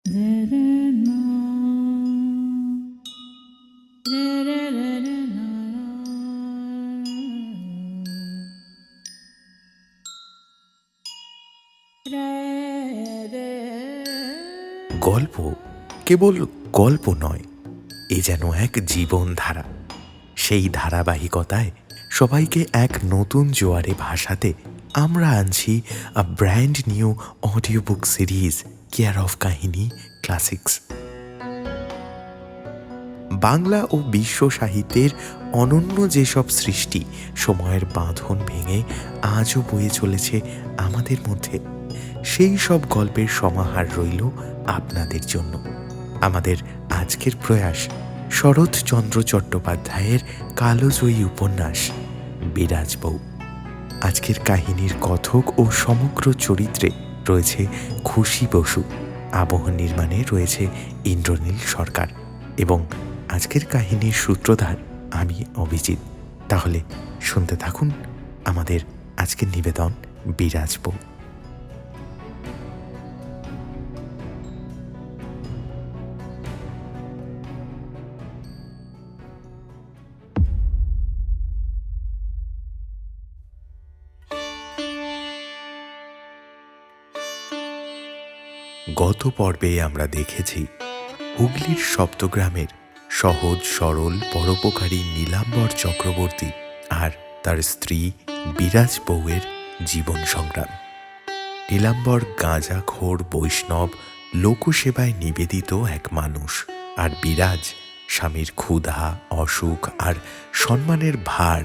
গল্প কেবল গল্প নয়, এ যেন এক জীবনধারা। সেই ধারাবাহিকতায় সবাইকে এক নতুন জোয়ারে ভাসাতে আমরা আনছি আ brand new audio book series, care of কাহিনী ক্লাসিক্স। বাংলা ও বিশ্ব সাহিত্যের অনন্য যেসব সৃষ্টি সময়ের বাঁধন ভেঙে আজও বয়ে চলেছে আমাদের মধ্যে, সেই সব গল্পের সমাহার রইল আপনাদের জন্য। আমাদের আজকের প্রয়াস শরৎচন্দ্র চট্টোপাধ্যায়ের কালজয়ী উপন্যাস বিরাজ বউ। আজকের কাহিনীর কথক ও সমগ্র চরিত্রে রয়েছে খুশি বসু, আবহ নির্মাণে রয়েছে ইন্দ্রনীল সরকার এবং আজকের কাহিনীর সূত্রধার আমি অভিজিৎ। তাহলে শুনতে থাকুন আমাদের আজকের নিবেদন বিরাজ বউ। গত পর্বে আমরা দেখেছি হুগলির সপ্তগ্রামের সহজ সরল পরোপকারী নীলাম্বর চক্রবর্তী আর তার স্ত্রী বিরাজ বউয়ের জীবন সংগ্রাম। নীলাম্বর গাঁজাখোর বৈষ্ণব, লোকসেবায় নিবেদিত এক মানুষ, আর বিরাজ স্বামীর ক্ষুধা, অসুখ আর সম্মানের ভার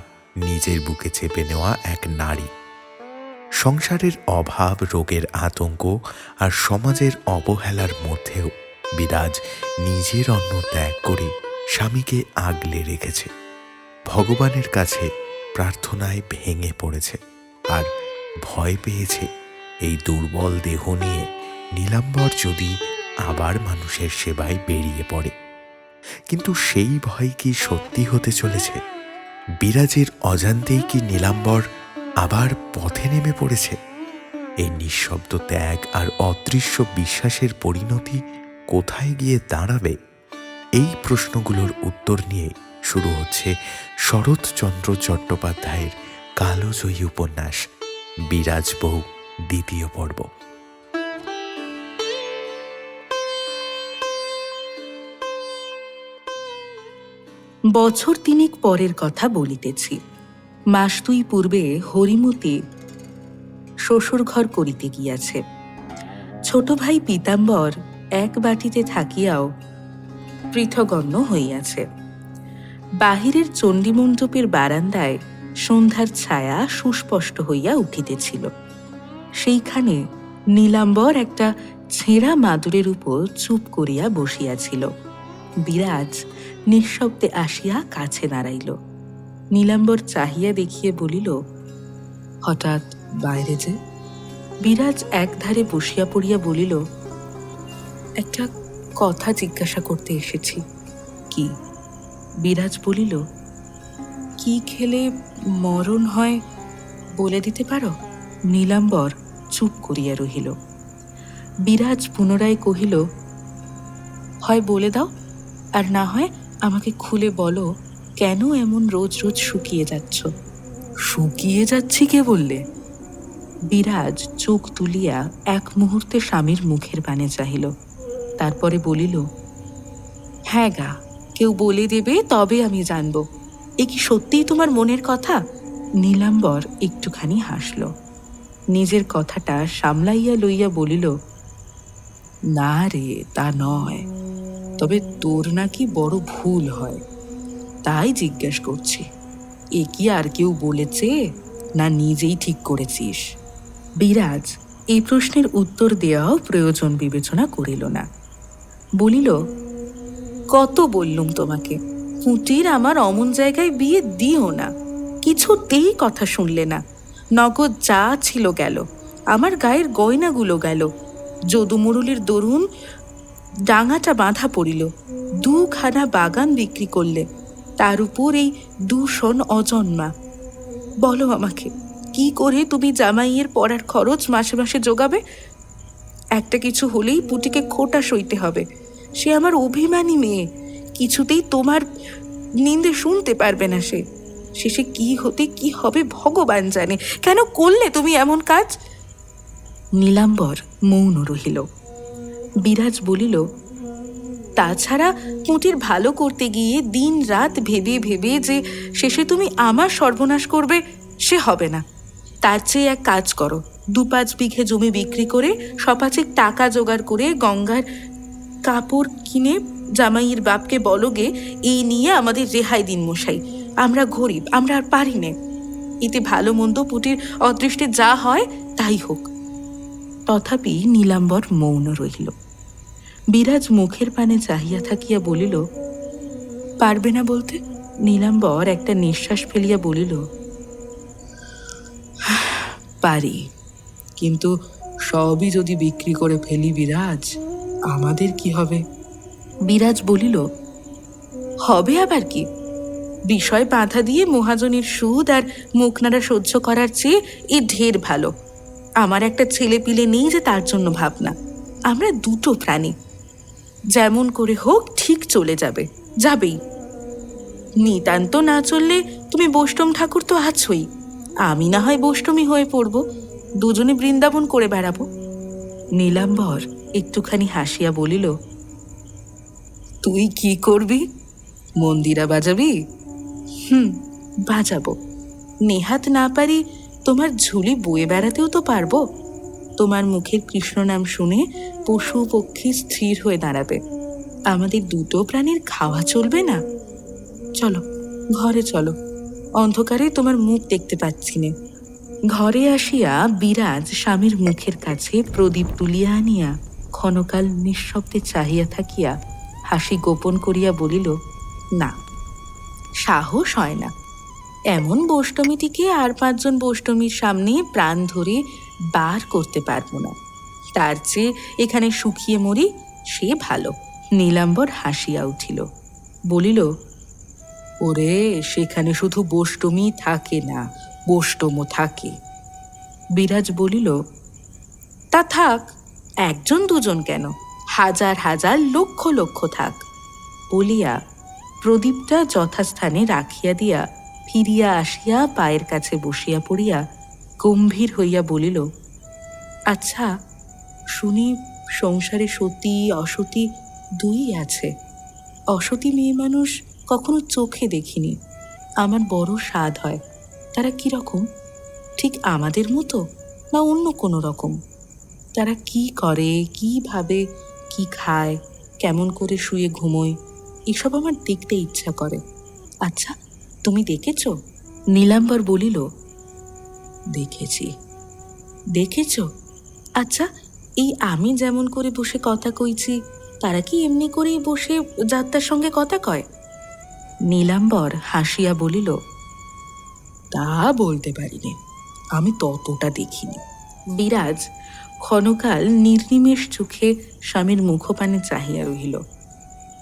নিজের বুকে চেপে নেওয়া এক নারী। সংসারের অভাব, রোগের আতঙ্ক আর সমাজের অবহেলার মধ্যেও বিরাজ নিজের অন্ন ত্যাগ করে স্বামীকে আগলে রেখেছে। ভগবানের কাছে প্রার্থনায় ভেঙে পড়েছে আর ভয় পেয়েছে এই দুর্বল দেহ নিয়ে নীলাম্বর যদি আবার মানুষের সেবায় বেরিয়ে পড়ে। কিন্তু সেই ভয় কি সত্যি হতে চলেছে? বিরাজের অজান্তেই কি নীলাম্বর আবার পথে নেমে পড়েছে? এই নিঃশব্দ ত্যাগ আর অদৃশ্য বিশ্বাসের পরিণতি কোথায় গিয়ে দাঁড়াবে? এই প্রশ্নগুলোর উত্তর নিয়ে শুরু হচ্ছে শরৎচন্দ্র চট্টোপাধ্যায়ের কালজয়ী উপন্যাস বিরাজ বউ দ্বিতীয় পর্ব। বছর তিনেক পরের কথা বলিতেছি। মাস দুই পূর্বে হরিমতি শ্বশুর ঘর করিতে গিয়াছে। ছোট ভাই পীতাম্বর এক বাটিতে থাকিয়াও পৃথগণ্য হইয়াছে। বাহিরের চণ্ডীমণ্ডপের বারান্দায় সন্ধ্যার ছায়া সুস্পষ্ট হইয়া উঠিতেছিল। সেইখানে নীলাম্বর একটা ছেঁড়া মাদুরের উপর চুপ করিয়া বসিয়াছিল। বিরাজ নিঃশব্দে আসিয়া কাছে দাঁড়াইল। নীলাম্বর চাহিয়া দেখিয়ে বলিল, হঠাৎ বাইরে যে? বিরাজ একধারে বসিয়া পড়িয়া বলিল, একটা কথা জিজ্ঞাসা করতে এসেছি। কি? বিরাজ বলিল, কি খেলে মরণ হয় বলে দিতে পারো? নীলাম্বর চুপ করিয়া রহিল। বিরাজ পুনরায় কহিল, হয় বলে দাও, আর না হয় আমাকে খুলে বলো, কেন এমন রোজ রোজ শুকিয়ে যাচ্ছ? শুকিয়ে যাচ্ছি কে বললে? বিরাজ চোখ তুলিয়া এক মুহূর্তে স্বামীর মুখের পানে চাহিল, তারপরে বলিল, হ্যাঁ গা, কেউ বলে দেবে তবে আমি জানব। এ কি সত্যিই তোমার মনের কথা? নীলাম্বর একটুখানি হাসল। নিজের কথাটা সামলাইয়া লইয়া বলিল, না রে, তা নয়, তবে তোর নাকি বড় ভুল হয়, তাই জিজ্ঞেস করছি। এ কি আর কেউ বলেছে, না নিজেই ঠিক করেছিস? বিরাজ এই প্রশ্নের উত্তর দেওয়াও প্রয়োজন বিবেচনা করিল না। বলিল, কত বললুম তোমাকে, পুঁটির আমার অমন জায়গায় বিয়ে দিও না। কিছুতেই কথা শুনলে না। নগদ যা ছিল গেল, আমার গায়ের গয়নাগুলো গেল, যদুমুরলির দরুন ডাঙাটা বাঁধা পড়িল, দুখানা বাগান বিক্রি করলে, তার উপর এই দূষণ অজন্মা। বলো আমাকে, কি করে তুমি জামাইয়ের পড়ার খরচ মাসে মাসে জোগাবে? একটা কিছু হলেই পুটিকে খোটা সইতে হবে। সে আমার অভিমানী মেয়ে, কিছুতেই তোমার নিন্দে শুনতে পারবে না। সে শেষে কি হতে কি হবে ভগবান জানে। কেন করলে তুমি এমন কাজ? নীলাম্বর মৌন রহিল। বিরাজ বলিল, তাছাড়া পুঁটির ভালো করতে গিয়ে দিন রাত ভেবে ভেবে যে শেষে তুমি আমার সর্বনাশ করবে, সে হবে না। তার চেয়ে এক কাজ করো, 2-5 বিঘে জমি বিক্রি করে সপাচেক টাকা জোগাড় করে গঙ্গার কাপড় কিনে জামাইয়ের বাপকে বলগে এই নিয়ে আমাদের রেহাই দিন মশাই, আমরা গরিব, আমরা আর পারি নে। এতে ভালো মন্দ পুটির অদৃষ্টে যা হয় তাই হোক। তথাপি নীলাম্বর মৌন রহিল। বিরাজ মুখের পানে চাহিয়া থাকিয়া বলিল, পারবে না বলতে? নীলাম্বর একটা নিঃশ্বাস ফেলিয়া বলিল, পারি, কিন্তু সবই যদি বিক্রি করে ফেলি বিরাজ, আমাদের কি হবে? বিরাজ বলিল, হবে আবার কি? বিষয় বাঁধা দিয়ে মহাজনের সুদ আর মুখ নাড়া সহ্য করার চেয়ে এ ঢের ভালো। আমার একটা ছেলে পিলে নেই যে তার জন্য ভাবনা। আমরা দুটো প্রাণী, যেমন করে হোক ঠিক চলে যাবে, যাবেই। নিতান্ত না চললে তুমি বৈষ্ণব ঠাকুর তো আছোই, আমি না হয় বৈষ্ণবী হয়ে পড়ব, দুজনে বৃন্দাবন করে বেড়াবো। নীলাম্বর একটুখানি হাসিয়া বলিল, তুই কি করবি? মন্দিরা বাজাবি? বাজাবো। নেহাত না পারি তোমার ঝুলি বয়ে বেড়াতেও তো পারবো। তোমার মুখের কৃষ্ণ নাম শুনে পশু পক্ষী স্থির হয়ে দাঁড়াবে। আমাদের দুটো প্রাণীর খাওয়া চলবে না? চলো ঘরে চলো, অন্ধকারে তোমার মুখ দেখতে পাচ্ছি নে। ঘরে আসিয়া বিরাজ স্বামীর মুখের কাছে প্রদীপ তুলিয়া আনিয়া ক্ষণকাল নিঃশব্দে চাহিয়া থাকিয়া হাসি গোপন করিয়া বলিল, না, সাহস হয় না। এমন বৈষ্ণবীটিকে আর 5 জন বৈষ্ণবীর সামনে প্রাণ ধরে বার করতে পারবো না। তার চেয়ে এখানে শুকিয়ে মরি, সে ভালো। নীলাম্বর হাসিয়া উঠিল, বলিল, ওরে, সেখানে শুধু বৈষ্ণবী থাকে না, বৈষ্ণবও থাকে। বিরাজ বলিল, তা থাক, 1 জন 2 জন কেন, হাজার হাজার লক্ষ লক্ষ থাক। বলিয়া প্রদীপটা যথাস্থানে রাখিয়া দিয়া ফিরিয়া আসিয়া পায়ের কাছে বসিয়া পড়িয়া গম্ভীর হইয়া বলিল, আচ্ছা, শুনি সংসারে সতী অসতী 2ই আছে। অসতী মেয়ে মানুষ কখনো চোখে দেখিনি, আমার বড় স্বাদ হয়। তারা কি রকম? ঠিক আমাদের মতো না অন্য কোনো রকম? তারা কি করে, কি ভাবে, কি খায়, কেমন করে শুয়ে ঘুমোয়, এসব আমার দেখতে ইচ্ছা করে। আচ্ছা, তুমি দেখেছ? নীলাম্বর বলিল, দেখেছি। দেখেছ? আচ্ছা, এই আমি যেমন করে বসে কথা কইছি, তারা কি এমনি করেই বসে যাত্রার সঙ্গে কথা কয়? নীলাম্বর হাসিয়া বলিল, তা বলতে পারিনি, আমি ততটা দেখিনি। বিরাজ ক্ষণকাল নির্নিমেষ চোখে স্বামীর মুখপানে চাহিয়া রহিল।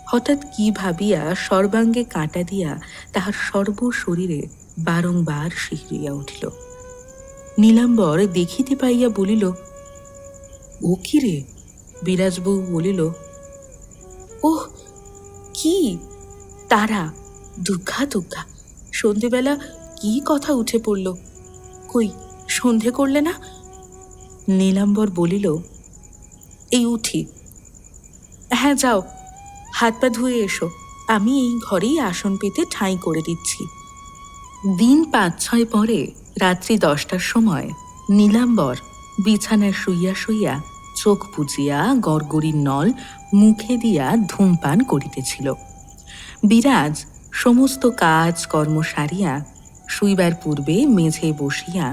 হঠাৎ কি ভাবিয়া সর্বাঙ্গে কাঁটা দিয়া তাহার সর্বশরীরে বারংবার শিহরিয়া উঠিল। নীলাম্বর দেখিতে পাইয়া বলিল, ও কি রে? বিরাজবউ বলিল, ওহ, কি তারা! দুর্গা দুর্গা, সন্ধেবেলা কি কথা উঠে পড়ল। কই, সন্ধে করলে না? নীলাম্বর বলিল, এই উঠি। হ্যাঁ, যাও, হাত পা ধুয়ে এসো, আমি এই ঘরেই আসন পেতে ঠাঁই করে দিচ্ছি। দিন 5-6 পরে রাত্রি 10টার সময় নীলাম্বর বিছানায় শুইয়া শুইয়া চোখ বুজিয়া গড়গড়ির নল মুখে দিয়া ধূমপান করিতেছিল। বিরাজ সমস্ত কাজ কর্ম সারিয়া শুইবার পূর্বে মেঝে বসিয়া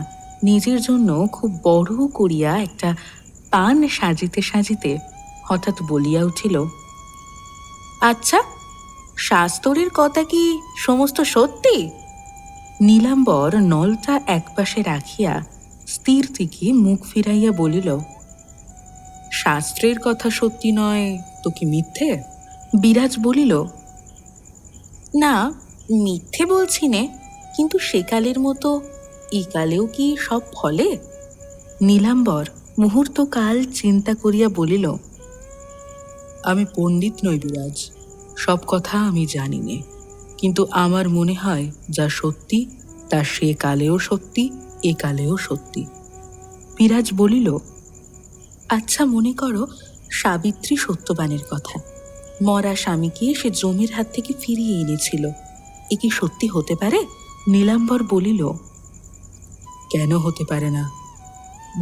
নিজের জন্য খুব বড় করিয়া একটা পান সাজিতে সাজিতে হঠাৎ বলিয়া উঠিল, আচ্ছা, শাস্ত্রের কথা কি সমস্ত সত্যি? নীলাম্বর নলটা একপাশে রাখিয়া স্থির থেকে মুখ ফিরাইয়া বলিল, শাস্ত্রের কথা সত্যি নয় তো কি মিথ্যে? বিরাজ বলিল, না, মিথ্যে বলছি নে, কিন্তু সেকালের মতো একালেও কি সব ফলে? নীলাম্বর মুহূর্তকাল চিন্তা করিয়া বলিল, আমি পণ্ডিত নই বিরাজ, সব কথা আমি জানি নে, কিন্তু আমার মনে হয় যা সত্যি তা সে কালেও সত্যি, এ কালেও সত্যি। বিরাজ বলিল, আচ্ছা মনে করো সাবিত্রী সত্যবানের কথা, মরা স্বামীকে সে জমের হাত থেকে ফিরিয়ে এনেছিল, এ কি সত্যি হতে পারে? নীলাম্বর বলিল, কেন হতে পারে না?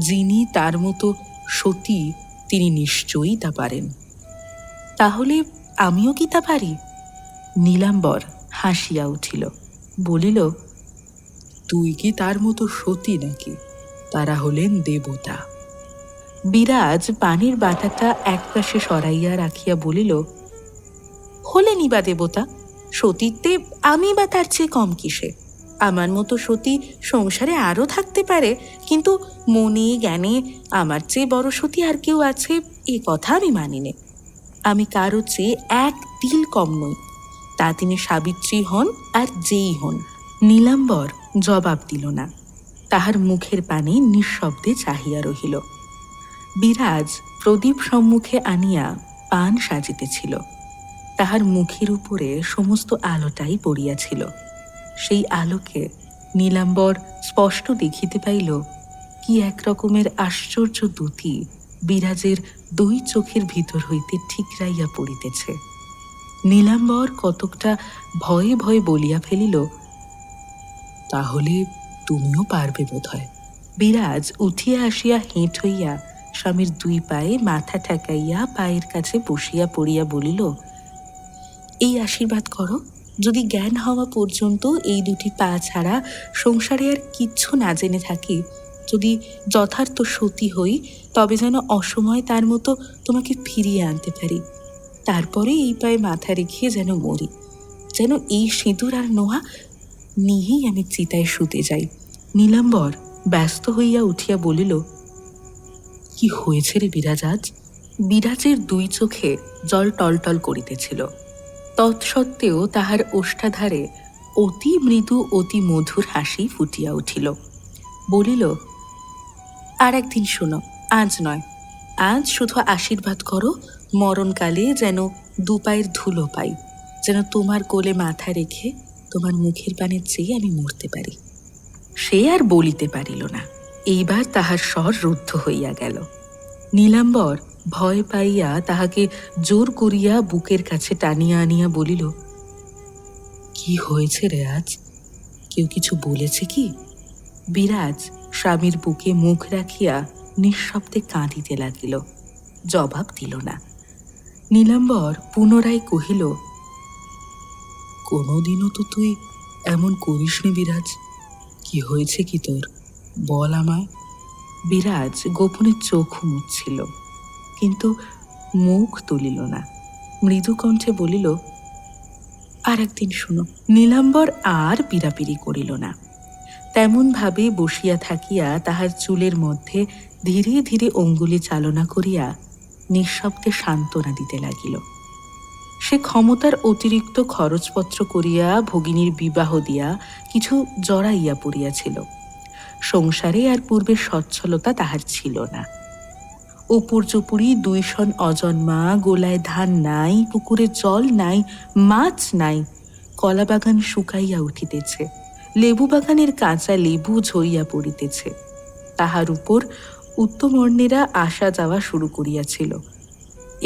যিনি তার মতো সতী তিনি নিশ্চয়ই তা পারেন। তাহলে আমিও কি তা পারি? নীলাম্বর হাসিয়া উঠিল, বলিল, তুই কি তার মতো সতী নাকি? তারা হলেন দেবতা। বিরাজ পানির বাটাটা একপাশে সরাইয়া রাখিয়া বলিল, হলেনি বা দেবতা, সতীত্বে আমি বা তার চেয়ে কম কিসে? আমার মতো সতী সংসারে আরও থাকতে পারে, কিন্তু মনে জ্ঞানে আমার চেয়ে বড় সতী আর কেউ আছে এ কথা আমি মানি নে। আমি কারো চেয়ে এক তিল কম নই, তা তিনি সাবিত্রী হন আর যেই হন। নীলাম্বর জবাব দিল না, তাহার মুখের পানে নিঃশব্দে চাহিয়া রহিল। বিরাজ প্রদীপ সম্মুখে আনিয়া পান সাজিতেছিল, তাহার মুখের উপরে সমস্ত আলোটাই পড়িয়াছিল। সেই আলোকে নীলাম্বর স্পষ্ট দেখিতে পাইল কি এক রকমের আশ্চর্য দ্যুতি বিরাজের দুই চোখের ভিতর হইতে ঠিকরাইয়া পড়িতেছে। নীলাম্বর কতকটা ভয়ে ভয়ে বলিয়া ফেলিল, তাহলে তুমিও পারবে বোধ হয়। বিরাজ উঠিয়া আসিয়া হেঁট হইয়া স্বামীর দুই পায়ে মাথা ঠেকাইয়া পায়ের কাছে বসিয়া পড়িয়া বলিল, এই আশীর্বাদ করো, যদি জ্ঞান হওয়া পর্যন্ত এই দুটি পা ছাড়া সংসারে আর কিচ্ছু না জেনে থাকি, যদি যথার্থ সতী হই, তবে যেন অসময়ে তার মতো তোমাকে ফিরিয়ে আনতে পারি। তারপরে এই পায়ে মাথা রেখে যেন মরি, যেন এই সিঁদুর আর নোহা নিয়েই আমি চিতায় শুতে যাই। নীলাম্বর ব্যস্ত হইয়া উঠিয়া বলিল, কি হয়েছে রে বিরাজ আজ? বিরাজের দুই চোখে জল টলটল করিতেছিল, তৎসত্ত্বেও তাহার ওষ্ঠাধারে অতি মৃদু অতি মধুর হাসি ফুটিয়া উঠিল। বলিল, আর একদিন শোনো, আজ নয়, আজ শুধু আশীর্বাদ করো মরণকালে যেন দুপায়ের ধুলো পাই, যেন তোমার কোলে মাথা রেখে তোমার মুখের পানে চেয়ে আমি মরতে পারি। সে আর বলিতে পারিল না, এইবার তাহার স্বর রুদ্ধ হইয়া গেল। নীলাম্বর ভয় পাইয়া তাহাকে জোর করিয়া বুকের কাছে টানিয়া আনিয়া বলিল, কি হয়েছে রে আজ? কেউ কিছু বলেছে কি? বিরাজ স্বামীর বুকে মুখ রাখিয়া নিঃশব্দে কাঁদিতে লাগিল, জবাব দিল না। নীলাম্বর পুনরায় কহিল, কোনোদিনও তো তুই এমন করিসনি বিরাজ, কি হয়েছে কি তোর, বল আমায়। বিরাজ গোপনে চোখ মুছছিল, কিন্তু মুখ তুলিল না, মৃদু কণ্ঠে বলিল, আর একদিন শুনো। নীলাম্বর আর পীড়াপিড়ি করিল না, তেমন ভাবে বসিয়া থাকিয়া তাহার চুলের মধ্যে ধীরে ধীরে অঙ্গুলি চালনা করিয়া নিঃশব্দে সান্ত্বনা দিতে লাগিল। সে ক্ষমতার অতিরিক্ত খরচপত্র করিয়া ভগিনীর বিবাহ দিয়া কিছু জড়াইয়া পড়িয়াছিল। সংসারে আর পূর্বের সচ্ছলতা তাহার ছিল না। উপর চুপুরি 2 সন অজন্মা, গোলায় ধান নাই, পুকুরে জল নাই, মাছ নাই, কলা বাগান শুকাইয়া উঠিতেছে, লেবু বাগানের কাঁচা লেবু ঝরিয়া পড়িতেছে। তাহার উপর উত্তমর্ণেরা আসা যাওয়া শুরু করিয়াছিল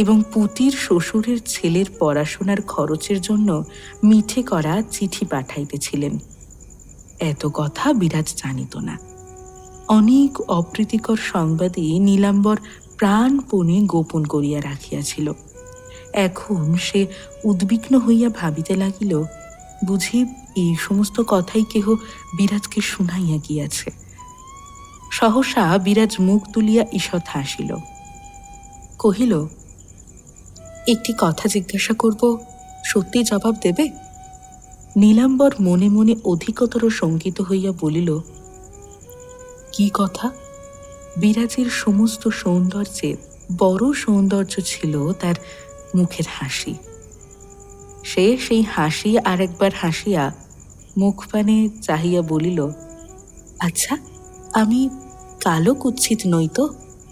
এবং পুতির শ্বশুরের ছেলের পড়াশোনার খরচের জন্য মিঠে করা চিঠি পাঠাইতেছিলেন। এত কথা বিরাজ জানিত না। অনেক অপ্রীতিকর সংবাদই নীলাম্বর প্রাণপণে গোপন করিয়া রাখিয়াছিল। এখন সে উদ্বিগ্ন হইয়া ভাবিতে লাগিল, বুঝি এই সমস্ত কথাই কেহ বিরাজকে শুনাইয়া গিয়াছে। সহসা বিরাজ মুখ তুলিয়া ঈষৎ হাসিল, কহিল, একটি কথা জিজ্ঞাসা করব, সত্যি জবাব দেবে? নীলাম্বর মনে মনে অধিকতর শঙ্কিত হইয়া বলিল, কি কথা? বিরাজের সমস্ত সৌন্দর্যে বড় সৌন্দর্য ছিল তার মুখের হাসি। সে সেই হাসি আর একবার হাসিয়া মুখ পানে চাহিয়া বলিল, আচ্ছা, আমি কালো কুৎসিত নই তো?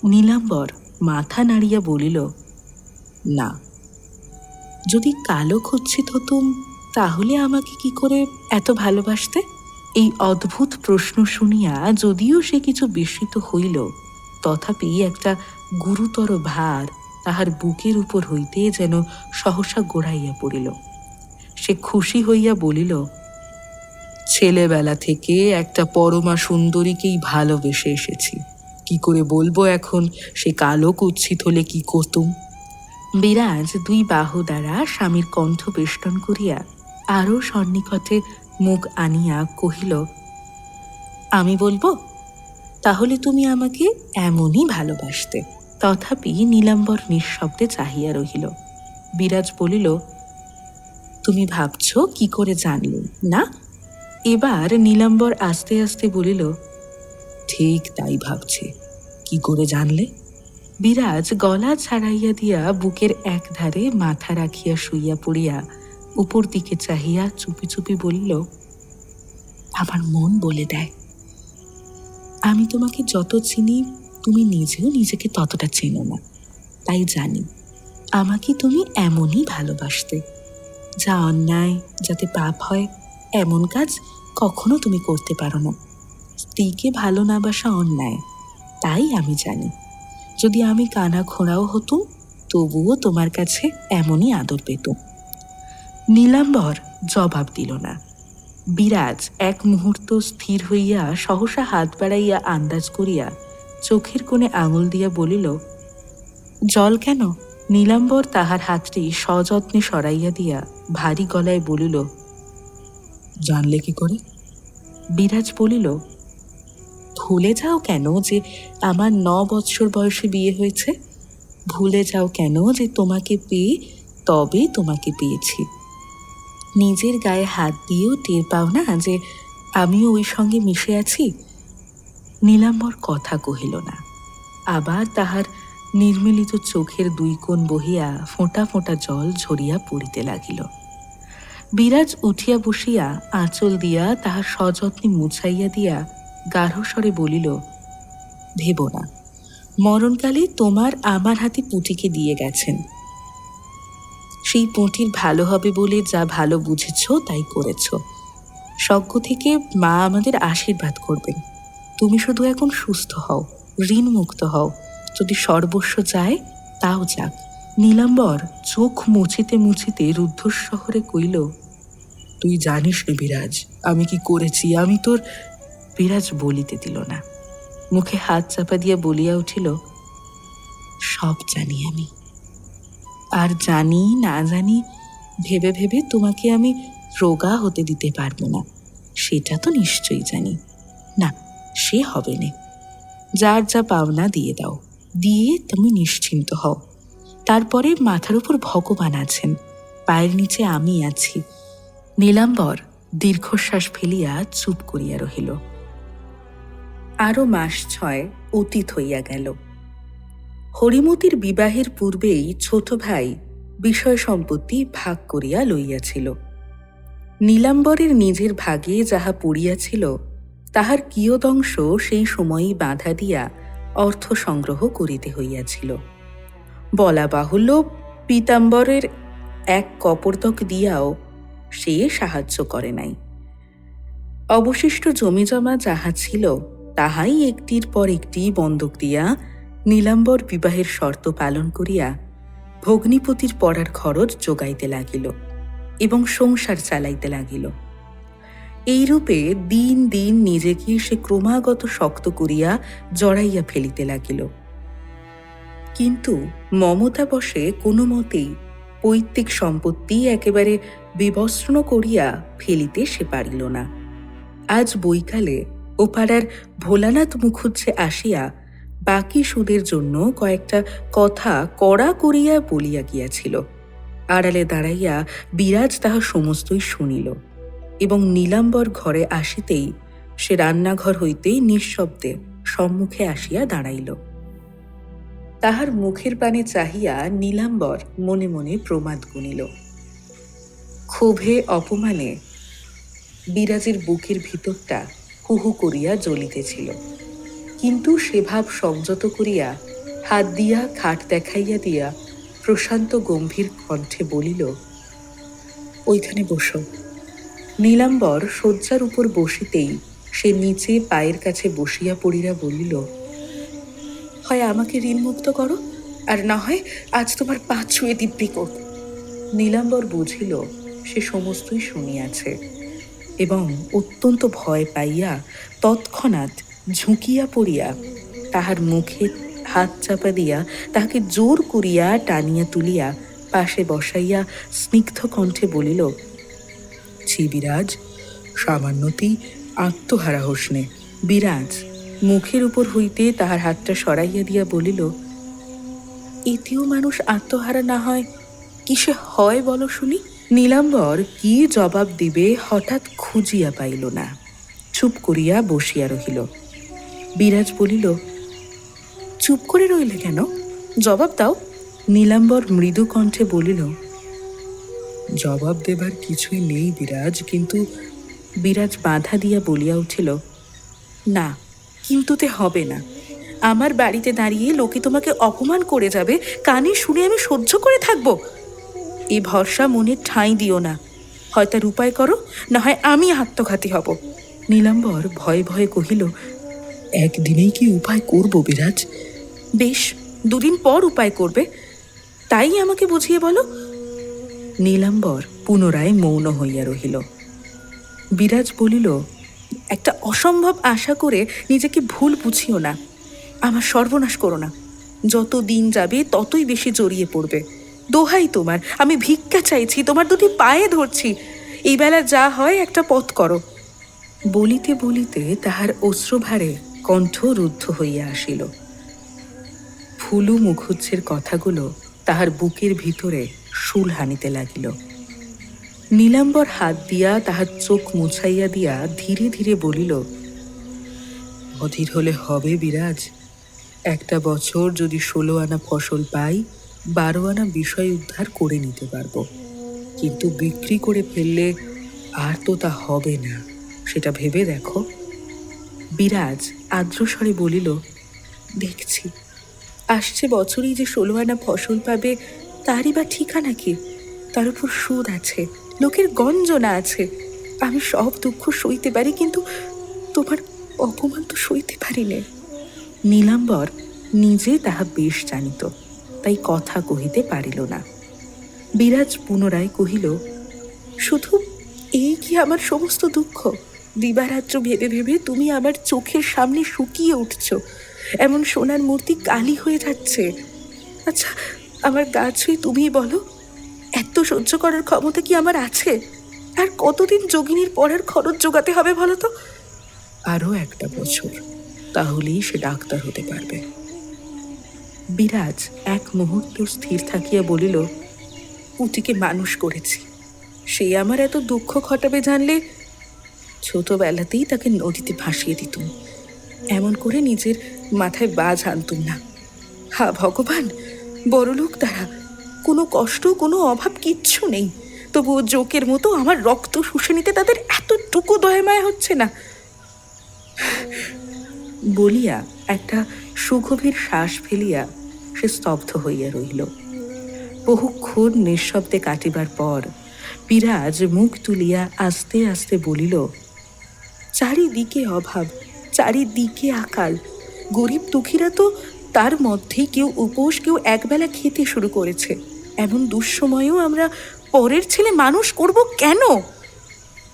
নীলাম্বর মাথা নাড়িয়া বলিল, না, যদি কালো কুৎসিত হতুম তাহলে আমাকে কি করে এত ভালোবাসতে? এই অদ্ভুত প্রশ্ন শুনিয়া যদিও সে কিছু বিস্মিত হইল, তথাপি একটা গুরুতর ভার তাহার বুকের উপর হইতে যেন সহসা গোড়াইয়া পড়িল। সে খুশি হইয়া বলিল, ছেলেবেলা থেকে একটা পরমা সুন্দরীকেই ভালোবেসে এসেছি, কি করে বলবো এখন সে কালো কুৎসিত হলে কি করতুম? বিরাজ দুই বাহু দ্বারা স্বামীর কণ্ঠ বেষ্টন করিয়া আরো সন্নিকটে মুখ আনিয়া কহিল, আমি বলবো, তাহলে তুমি আমাকে এমনই ভালোবাসতে। তথাপি নীলাম্বর নিঃশব্দে চাহিয়া রহিল। বিরাজ বলিল, তুমি ভাবছ কি করে জানলে না? এবার নীলাম্বর আস্তে আস্তে বলিল, ঠিক তাই ভাবছি, কি করে জানলে? বিরাজ গলা ছাড়াইয়া দিয়া বুকের এক ধারে মাথা রাখিয়া শুইয়া পড়িয়া উপর দিকে চাহিয়া চুপি চুপি বলিল, আমার মন বলে দেয়। আমি তোমাকে যত চিনি তুমি নিজেও নিজেকে ততটা চেনো না, তাই জানি আমাকে তুমি এমনই ভালোবাসতে। যা অন্যায়, যাতে পাপ হয় এমন কাজ কখনো তুমি করতে পারো না। স্ত্রীকে ভালো না বাসা অন্যায়, তাই আমি জানি। যদি আমি কানা খোঁড়াও হতুম তবুও তোমার কাছে এমনই আদর পেতুম। নীলাম্বর জবাব দিল না। বিরাজ এক মুহূর্ত স্থির হইয়া সহসা হাত বাড়াইয়া আন্দাজ করিয়া চোখের কোণে আঙুল দিয়া বলিল, জল কেন? নীলাম্বর তাহার হাতটি সযত্নে সরাইয়া দিয়া ভারী গলায় বলিল, জানলে কি করে? বিরাজ বলিল, ভুলে যাও কেন যে আমার 9 বৎসর বয়সে বিয়ে হয়েছে? ভুলে যাও কেন যে তোমাকে পেয়ে তবে তোমাকে পেয়েছি? নিজের গায়ে হাত দিয়েও টের পাও না যে আমিও ওই সঙ্গে মিশে আছি? নীলাম্বর কথা কহিল না। আবার তাহার নির্মিলিত চোখের দুই কোণ বহিয়া ফোঁটা ফোঁটা জল ঝরিয়া পড়িতে লাগিল। বিরাজ উঠিয়া বসিয়া আঁচল দিয়া তাহার সযত্নে মুছাইয়া দিয়া গাঢ় স্বরে বলিল, ভেবো না, মরণকালে তোমার আমার হাতে পুঁটিকে দিয়ে গেছেন। সেই পুঁটির ভালো হবে বলে যা ভালো বুঝেছ তাই করেছ। স্বর্গ থেকে মা আমাদের আশীর্বাদ করবেন। তুমি শুধু এখন সুস্থ হও, ঋণ মুক্ত হও। যদি সর্বস্ব যায় তাও যাক। নীলাম্বর চোখ মুছিতে মুছিতে রুদ্ধস্বরে কইল, তুই জানিস নে বিরাজ আমি কি করেছি? আমি তোর। বিরাজ বলিতে দিল না, মুখে হাত চাপা দিয়া বলিয়া উঠিল, সব জানি আমি। আর জানি না জানি ভেবে ভেবে তোমাকে আমি রোগা হতে দিতে পারবো না, সেটা তো নিশ্চয়ই জানি। না, সে হবে না। যার যা পাওনা দিয়ে দাও, দিয়ে তুমি নিশ্চিন্ত হও। তারপরে মাথার উপর ভগবান আছেন, পায়ের নিচে আমি আছি। নীলাম্বর দীর্ঘশ্বাস ফেলিয়া চুপ করিয়া রহিল। আরো মাস 6 অতীত হইয়া গেল। হরিমতির বিবাহের পূর্বেই ছোট ভাই বিষয় সম্পত্তি ভাগ করিয়া লইয়াছিল। নীলাম্বরের নিজের ভাগে যাহা পড়িয়াছিল তাহার কিয়দংশ সেই সময়ই বাঁধা দিয়া অর্থ সংগ্রহ করিতে হইয়াছিল। বলা বাহুল্য, পীতাম্বরের এক কপর্দক দিয়াও সে সাহায্য করে নাই। অবশিষ্ট জমিজমা যাহা ছিল তাহাই একটির পর একটি বন্ধক দিয়া নীলাম্বর বিবাহের শর্ত পালন করিয়া ভগ্নিপতির পড়ার খরচ যোগাইতে লাগিল এবং সংসার চালাইতে লাগিল। এইরূপে দিন দিন নিজেকে সে ক্রমাগত শক্ত করিয়া জড়াইয়া ফেলিতে লাগিল। কিন্তু মমতাবশে কোনো মতেই পৈতৃক সম্পত্তি একেবারে বিবস্ত্রণ করিয়া ফেলিতে সে পারিল না। আজ বৈকালে ও পাড়ার ভোলানাথ মুখুজ্জে আসিয়া বাকি সুদের জন্য কয়েকটা কথা কড়া করিয়া বলিয়া গিয়াছিল। আড়ালে দাঁড়াইয়া বিরাজ তাহা সমস্তই শুনিল এবং নীলাম্বর ঘরে আসিতেই সে রান্নাঘর হইতেই নিঃশব্দে সম্মুখে আসিয়া দাঁড়াইল। তাহার মুখের পানে চাহিয়া নীলাম্বর মনে মনে প্রমাদ গুনিল। ক্ষোভে অপমানে বিরাজের বুকের ভিতরটা হু হু করিয়া জ্বলিতেছিল, কিন্তু সে ভাব সংযত করিয়া হাত দিয়া খাট দেখাইয়া দিয়া প্রশান্ত গম্ভীর কণ্ঠে বলিল, ওইখানে বসো। নীলাম্বর শয্যার উপর বসিতেই সে নিচে পায়ের কাছে বসিয়া পড়িয়া বলিল, হয় আমাকে ঋণমুক্ত করো, আর না হয় আজ তোমার পা ছুঁয়ে দিব্যি করব। নীলাম্বর বুঝিল সে সমস্তই শুনিয়াছে এবং অত্যন্ত ভয় পাইয়া তৎক্ষণাৎ ঝুঁকিয়া পড়িয়া তাহার মুখে হাত চাপা দিয়া তাহাকে জোর করিয়া টানিয়া তুলিয়া পাশে বসাইয়া স্নিগ্ধ কণ্ঠে বলিল, ছি বিরাজ, সামান্যতেই আত্মহারা হোসনে। বিরাজ মুখের উপর হইতে তাহার হাতটা সরাইয়া দিয়া বলিল, এতেও মানুষ আত্মহারা না হয় কিসে হয় বলো শুনি? নীলাম্বর কি জবাব দিবে হঠাৎ খুঁজিয়া পাইল না, চুপ করিয়া বসিয়া রহিল। বিরাজ বলিল, চুপ করে রইলে কেন? জবাব দাও। নীলাম্বর মৃদু কণ্ঠে বলিল, জবাব দেবার কিছুই নেই বিরাজ, কিন্তু। বিরাজ বাধা দিয়া বলিয়া উঠিল, না, কিন্তুতে হবে না। আমার বাড়িতে দাঁড়িয়ে লোকে তোমাকে অপমান করে যাবে, কানে শুনে আমি সহ্য করে থাকবো? এ ভরসা মনে ঠাঁই দিও না। হয় তার উপায় করো, না হয় আমি আত্মঘাতী হব। নীলাম্বর ভয়ে ভয়ে কহিল, একদিনেই কি উপায় করব বিরাজ? বেশ, দুদিন পর উপায় করবে, তাই আমাকে বুঝিয়ে বলো। নীলাম্বর পুনরায় মৌন হইয়া রহিল। বিরাজ বলিল, একটা অসম্ভব আশা করে নিজেকে ভুল বুঝিও না। আমার সর্বনাশ করো না। যত দিন যাবে ততই বেশি জড়িয়ে পড়বে। দোহাই তোমার, আমি ভিক্ষা চাইছি, তোমার দুটি পায়ে ধরছি। এই বেলা যা হয় একটা পথ করো। বলিতে বলিতে তাহার অশ্রুভারে কণ্ঠ রুদ্ধ হইয়া আসিল। ফুলু মুখুজ্জের কথাগুলো তাহার বুকের ভিতরে শুল হানিতে লাগিল। নীলাম্বর হাত দিয়া তাহার চোখ মুছাইয়া দিয়া ধীরে ধীরে বলিল, অধীর হলে হবে বিরাজ। একটা বছর যদি 16 আনা ফসল পাই, 12 আনা বিষয় উদ্ধার করে নিতে পারবো, কিন্তু বিক্রি করে ফেললে আর তো তা হবে না, সেটা ভেবে দেখো। বিরাজ আর্দ্রস্বরে বলিল, দেখছি, আসছে বছরই যে 16 আনা ফসল পাবে তারই বা ঠিকানা কি? তার উপর সুদ আছে, লোকের গঞ্জনা আছে। আমি সব দুঃখ সইতে পারি, কিন্তু তোমার অপমান তো সইতে পারি নে। নীলাম্বর নিজে তাহা বেশ জানিত, তাই কথা কহিতে পারিল না। বিরাজ পুনরায় কহিল, শুধু এই কি আমার সমস্ত দুঃখ? দিবারাত্র ভেবে ভেবে তুমি আমার চোখের সামনে শুকিয়ে উঠছ, এমন সোনার মূর্তি কালি হয়ে যাচ্ছে। আচ্ছা, আমার গা ছুঁয়ে তুমিই বলো, এত সহ্য করার ক্ষমতা কি আমার আছে? আর কতদিন যোগিনীর পড়ার খরচ জোগাতে হবে বলো তো? আরও একটা বছর, তাহলেই সে ডাক্তার হতে পারবে। বিরাজ এক মুহূর্ত স্থির থাকিয়া বলিল, পুটিকে মানুষ করেছি, সে আমার এত দুঃখ ঘটাবে জানলে ছোটবেলাতেই তাকে নদীতে ভাসিয়ে দিতুম, এমন করে নিজের মাথায় বাজ আনতুম না। হা ভগবান, বড়লোক তারা, কোনো কষ্ট কোনো অভাব কিচ্ছু নেই, তবুও জোকের মতো আমার রক্ত শুষে নিতে তাদের এতটুকু দয়ামায়া হচ্ছে না। বলিয়া একটা সুগভীর শ্বাস ফেলিয়া সে স্তব্ধ হইয়া রহিল। বহুক্ষণ নিঃশব্দে কাটিবার পর বিরাজ মুখ তুলিয়া আস্তে আস্তে বলিল, চারিদিকে অভাব, চারিদিকে আকাল, গরিব দুঃখীরা তো তার মধ্যেই কেউ উপোস, কেউ একবেলা খেতে শুরু করেছে। এমন দুঃসময়েও আমরা পরের ছেলে মানুষ করব কেন?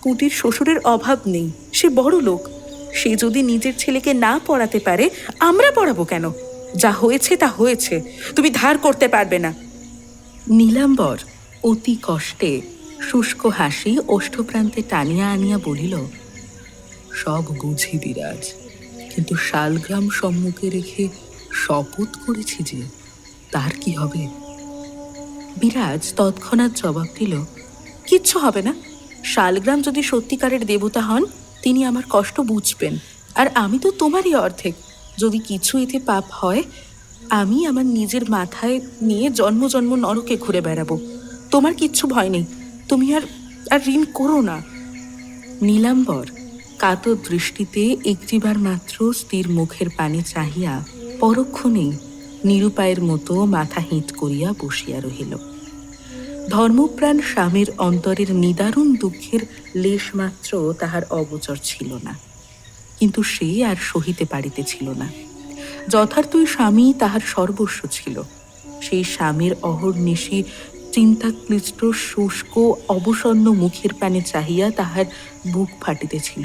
পুটির শ্বশুরের অভাব নেই, সে বড় লোক, সে যদি নিজের ছেলেকে না পড়াতে পারে আমরা পড়াবো কেন? যা হয়েছে তা হয়েছে, তুমি ধার করতে পারবে না। নীলাম্বর অতি কষ্টে শুষ্ক হাসি ওষ্ঠপ্রান্তে টানিয়া আনিয়া বলিল, সব বুঝি বিরাজ, কিন্তু শালগ্রাম সম্মুখে রেখে শপথ করেছি যে, তার কি হবে? বিরাজ তৎক্ষণাৎ জবাব দিল, কিচ্ছু হবে না। শালগ্রাম যদি সত্যিকারের দেবতা হন, তিনি আমার কষ্ট বুঝবেন, আর আমি তো তোমারই অর্ধেক। যদি কিছু এতে পাপ হয়, আমি আমার নিজের মাথায় নিয়ে জন্ম জন্ম নরকে ঘুরে বেড়াবো। তোমার কিচ্ছু ভয় নেই, তুমি আর ঋণ করো না। নীলাম্বর কাতর দৃষ্টিতে একটিবার মাত্র স্থির মুখের পানে চাহিয়া পরক্ষণেই নিরুপায়ের মতো মাথা হেঁট করিয়া বসিয়া রহিল। ধর্মপ্রাণ স্বামীর অন্তরের নিদারুণ দুঃখের লেশমাত্র তাহার অগোচর ছিল না, কিন্তু সে আর সহিতে পারিতেছিল না। যথার্থই স্বামী তাহার সর্বস্ব ছিল। সেই স্বামীর অহর্নিশি চিন্তাক্লিষ্ট শুষ্ক অবসন্ন মুখের পানে চাহিয়া তাহার বুক ফাটিতেছিল।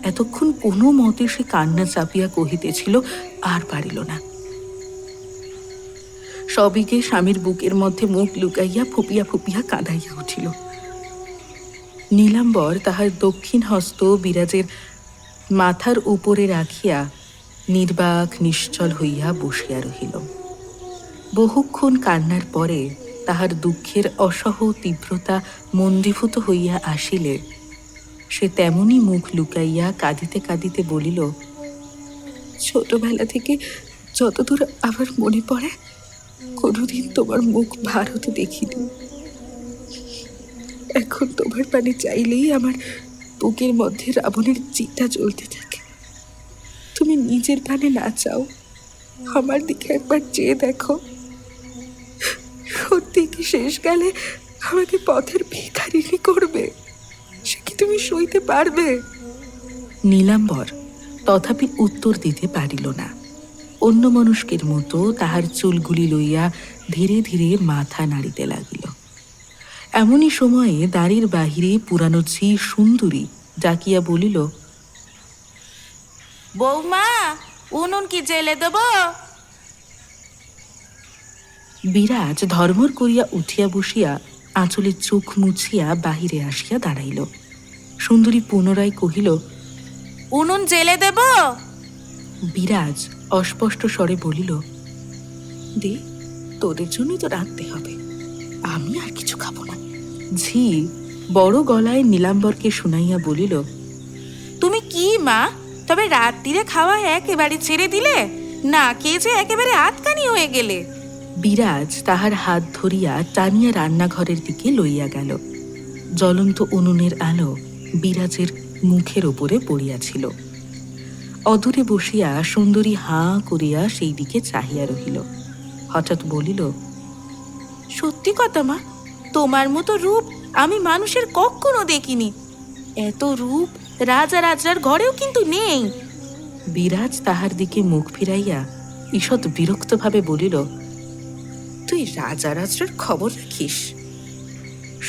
এতক্ষণ কোনো মতে সে কান্না চাপিয়া কহিতেছিল, আর পারিল না। সবিগে স্বামীর বুকের মধ্যে মুখ লুকাইয়া ফুপিয়া ফুপিয়া কাঁদাইয়া উঠিল। নীলাম্বর তাহার দক্ষিণ হস্ত বিরাজের মাথার উপরে রাখিয়া নির্বাক নিশ্চল হইয়া বসিয়া রহিল। বহুক্ষণ কান্নার পরে তাহার দুঃখের অসহ তীব্রতা মন্দীভূত হইয়া আসিলে সে তেমনি মুখ লুকাইয়া কাঁদিতে কাঁদিতে বলিল, ছোটবেলা থেকে যতদূর আমার মনে পড়ে কোনোদিন তোমার মুখ ভার হতে দেখিনি। এখন তোমার পানে চাইলেই আমার বুকের মধ্যে রাবণের চিতা জ্বলতে থাকে। তুমি নিজের পানে না চাও, আমার দিকে একবার চেয়ে দেখো। সত্যি কি শেষকালে আমাকে পথের ভিখারিনী করবে? সে কি তুমি সইতে পারবে? নীলাম্বর তথাপি উত্তর দিতে পারিল না। অন্য মনস্কের মতো তাহার চুলগুলি লইয়া ধীরে ধীরে মাথা নাড়িতে লাগিল। এমনই সময়ে দাঁড়ির বাহিরে পুরানো ঝি সুন্দরী ডাকিয়া বলিল, বৌমা, উনুন কি জেলে দেব? বিরাজ ধর্মর করিয়া উঠিয়া বসিয়া আঁচলে চোখ মুছিয়া বাহিরে আসিয়া দাঁড়াইল। সুন্দরী পুনরায় কহিল, উনুন জেলে দেব? বিরাজ অস্পষ্ট স্বরে বলিল, দে, তোদের জন্যই তো রাখতে হবে, আমি আর কিছু খাবো না। ঝি বড় গলায় নীলাম্বরকে শুনাইয়া বলিল, তুমি কি মা, তবে রাত্রিরে খাওয়া একেবারে ছেড়ে দিলে? না খেয়ে যে একেবারে আতকানি হয়ে গেলে। বিরাজ তাহার হাত ধরিয়া টানিয়া রান্নাঘরের দিকে লইয়া গেল। জ্বলন্ত উনুনের আলো বিরাজের মুখের ওপরে পড়িয়াছিল। অদূরে বসিয়া সুন্দরী হাঁ করিয়া সেই দিকে চাহিয়া রহিল। হঠাৎ বলিল, সত্যি কথা মা, তোমার মতো রূপ আমি মানুষের কখনো দেখিনি। এত রূপ রাজা রাজার ঘরেও কিন্তু নেই। বিরাজ তাহার দিকে মুখ ফিরাইয়া ঈষৎ বিরক্তভাবে বলিল, তুই রাজা রাজার খবর রাখিস?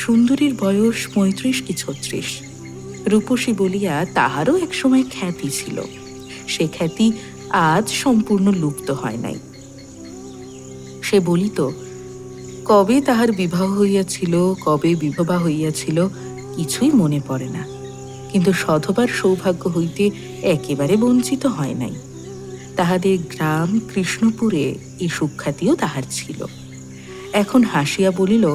সুন্দরীর বয়স ৩৫ কি ৩৬। রূপসী বলিয়া তাহারও একসময় খ্যাতি ছিল। সে খ্যাতি আজ সম্পূর্ণ লুপ্ত হয় নাই। সে বলিত, কবে তাহার বিবাহ হইয়াছিল, কবে বিধবা হইয়াছিল কিছুই মনে পড়ে না, কিন্তু সধবার সৌভাগ্য হইতে একেবারে বঞ্চিত হয় নাই। তাহাদের গ্রাম কৃষ্ণপুরে এই সুখ্যাতিও তাহার ছিল। এখন হাসিয়া বলিল,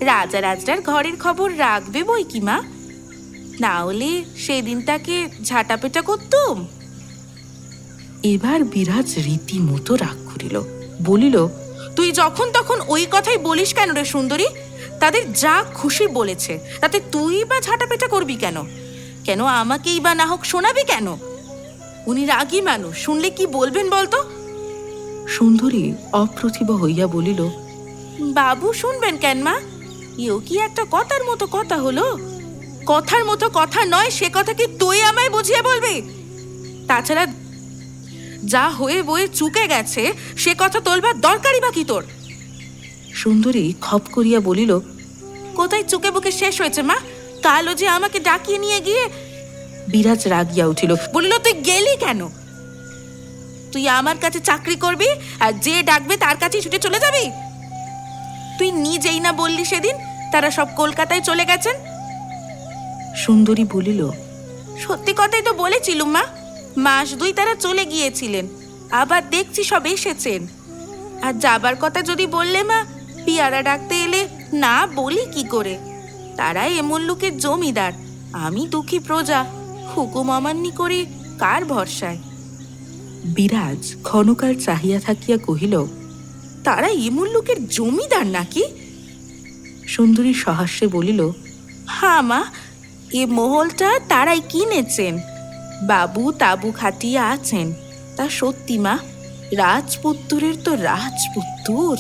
রাজা রাজার ঘরের খবর রাখবে বই কি মা, না হলে সেদিন তাকে ঝাঁটাপেটা করতুম। এবার বিরাজ রীতিমতো রাগ করিল, বলিল, তুই যখন তখন ওই কথাই বলিস কেন রে সুন্দরী? তাদের যা খুশি বলেছে, তাতে তুই বা ঝাঁটাপেটা করবি কেন? কেন আমাকেই বা না হোক শোনাবি কেন? উনি রাগী মানুষ, শুনলে কি বলবেন বলতো? সুন্দরী অপ্রতিভ হইয়া বলিল, বাবু শুনবেন কেন মা? এও কি একটা কথার মতো কথা হলো? কথার মতো কথা নয়, সে কথা কি তুই আমায় বুঝিয়ে বলবি? তাছাড়া যা হয়ে বয়ে চুকে গেছে সে কথা তোলবার দরকারই বা কি তোর? সুন্দরী খপ করিয়া বলিল, কোথায় চুকে বুকে শেষ হয়েছে মা? কালও যে আমাকে ডাকিয়ে নিয়ে গিয়ে। বিরাজ রাগিয়া উঠিল, বলিল, তুই গেলি কেন? তুই আমার কাছে চাকরি করবি আর যে ডাকবে তার কাছে ছুটে চলে যাবি? তুই নিজেই না বললি সেদিন তারা সব কলকাতায় চলে গেছেন? সুন্দরী বলিল, সত্যি কথাই তো বলেছিলুম মা, মাস 2 তারা চলে গিয়েছিলেন, আবার দেখছি সব এসেছেন। আর যাবার কথা যদি বললে মা, পিয়ারা ডাকতে এলে না বলি কি করে? তারাই এমন লোকের জমিদার, আমি দুঃখী প্রজা, হুকুম অমান্যি করে কার ভরসায়? বিরাজ ক্ষণকাল চাহিয়া থাকিয়া কহিল, তারা এমন লোকের জমিদার নাকি? সুন্দরী সহাস্যে বলিল, হ্যাঁ মা, এ মহলটা তারাই কিনেছেন, বাবু তাবু খাটিয়ে আছেন। তা সত্যি মা, রাজপুত্তরের তো রাজপুত্তর,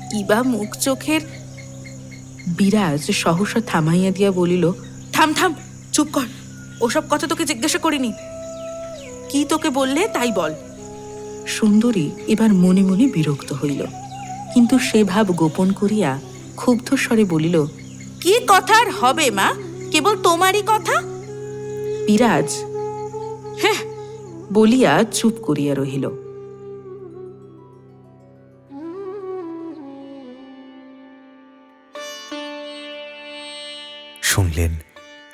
কিবা মুখ চোখের। বিরাজ সহসা থামাইয়া দিয়া বলিল, থাম থাম, চুপ কর, ওসব কথা তোকে জিজ্ঞাসা করিনি। কি তোকে বললে তাই বল। সুন্দরী এবার মনে মনে বিরক্ত হইল, কিন্তু সে ভাব গোপন করিয়া ক্ষুব্ধ স্বরে বলিল, কি কথা আর হবে মা, কেবল তোমারই কথা। বিরাজ হ্যাঁ বলিয়া চুপ করিয়া রহিল। শুনলেন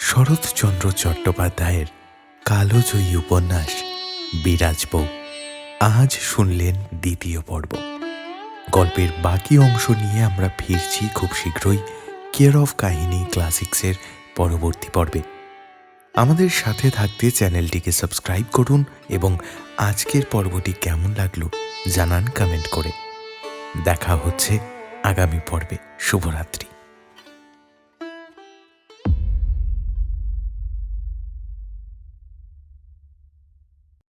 শরৎচন্দ্র চট্টোপাধ্যায়ের কালোজয়ী উপন্যাস বিরাজ বউ। আজ শুনলেন দ্বিতীয় পর্ব। গল্পের বাকি অংশ নিয়ে আমরা ফিরছি খুব শীঘ্রই কেয়ার অফ কাহিনী ক্লাসিক্সের পরবর্তী পর্বে। আমাদের সাথে থাকতে চ্যানেলটিকে সাবস্ক্রাইব করুন এবং আজকের পর্বটি কেমন লাগলো জানান কমেন্ট করে। দেখা হচ্ছে আগামী পর্বে। শুভরাত্রি।